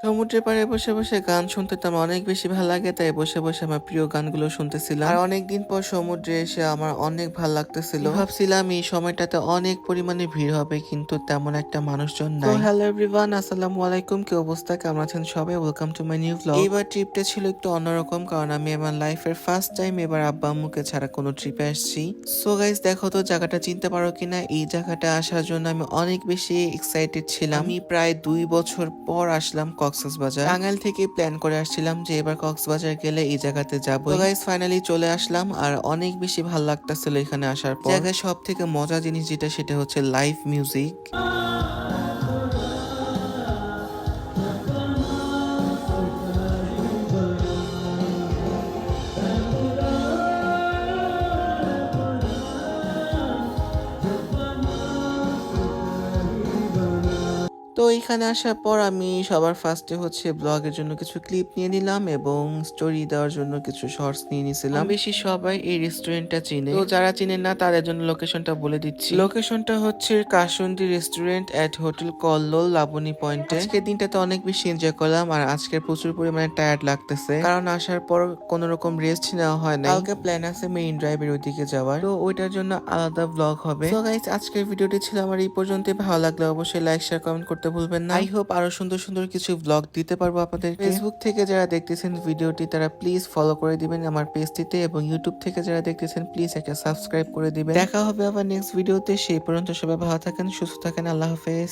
সমুদ্রের পাড়ে বসে বসে গান শুনতে তো আমার অনেক বেশি ভালো লাগে, তাই বসে বসে আমার প্রিয় গানগুলো শুনতেছিলাম। আর অনেকদিন পর সমুদ্রে এসে আমার অনেক ভালো লাগতেছিল। ভাবছিলাম এই সময়টাতে অনেক পরিমাণে ভিড় হবে, কিন্তু তেমন একটা মানুষজন নাই। হ্যালো এভরিওয়ান, আসসালামু আলাইকুম। কি অবস্থা, কেমন আছেন সবাই? Welcome to my new blog. এইবার ট্রিপটা ছিল একটু অন্যরকম, কারণ আমি আমার লাইফের ফার্স্ট টাইম এবার আব্বা আম্মুকে ছাড়া কোনো ট্রিপে আসছি। সো গাইস, দেখো তো জায়গাটা চিনতে পারো কিনা। এই জায়গাটা আসার জন্য আমি অনেক বেশি এক্সাইটেড ছিলাম। আমি প্রায় 2 বছর পর আসলাম কক্সবাজার। টাঙ্গাইল থেকে প্ল্যান করে আসছিলাম যে এবার কক্সবাজার গেলে এই জায়গাতে যাবো। তো গাইস, ফাইনালি চলে আসলাম, আর অনেক বেশি ভালো লাগতেছিল এখানে আসার পর। জায়গায় সব থেকে মজা জিনিস যেটা, সেটা হচ্ছে লাইভ মিউজিক। তো এইখানে আসার পর আমি সবার ফার্স্টে হচ্ছে ব্লগের জন্য কিছু ক্লিপ নিয়ে নিলাম এবং স্টোরি দেওয়ার জন্য কিছু শর্টস নিয়ে নিছিলাম। বেশি সবাই এই রেস্টুরেন্টটা চিনে, তো যারা চিনেন না তাদের জন্য লোকেশনটা বলে দিচ্ছি। লোকেশনটা হচ্ছে কাসুন্দি রেস্টুরেন্ট এট হোটেল কল্লোল লাবণী পয়েন্টে। আজকের দিনটাতে অনেক বেশি এনজয় করলাম, আর আজকে প্রচুর পরিমাণে টায়ার্ড লাগতেছে, কারণ আসার পর কোনো রকম রেস্ট নেওয়া হয় না। কালকে প্ল্যান আছে মেইন ড্রাইভের ওইদিকে যাওয়ার, তো ওইটার জন্য আলাদা ব্লগ হবে। তো গাইস, আজকের ভিডিওটি ছিল আমার এই পর্যন্ত। ভালো লাগলে অবশ্যই লাইক শেয়ার কমেন্ট করতে ভুলবেন না। আই হোপ আরো সুন্দর সুন্দর কিছু ব্লগ দিতে পারবো আপনাদের। ফেসবুক থেকে যারা দেখতেছেন ভিডিওটি, তারা প্লিজ ফলো করে দিবেন আমার পেজটিতে, এবং ইউটিউব থেকে যারা দেখতেছেন প্লিজ একটা সাবস্ক্রাইব করে দিবেন। দেখা হবে আবার নেক্সট ভিডিওতে। সেই পর্যন্ত সবাই ভালো থাকেন, সুস্থ থাকেন। আল্লাহ হাফেজ।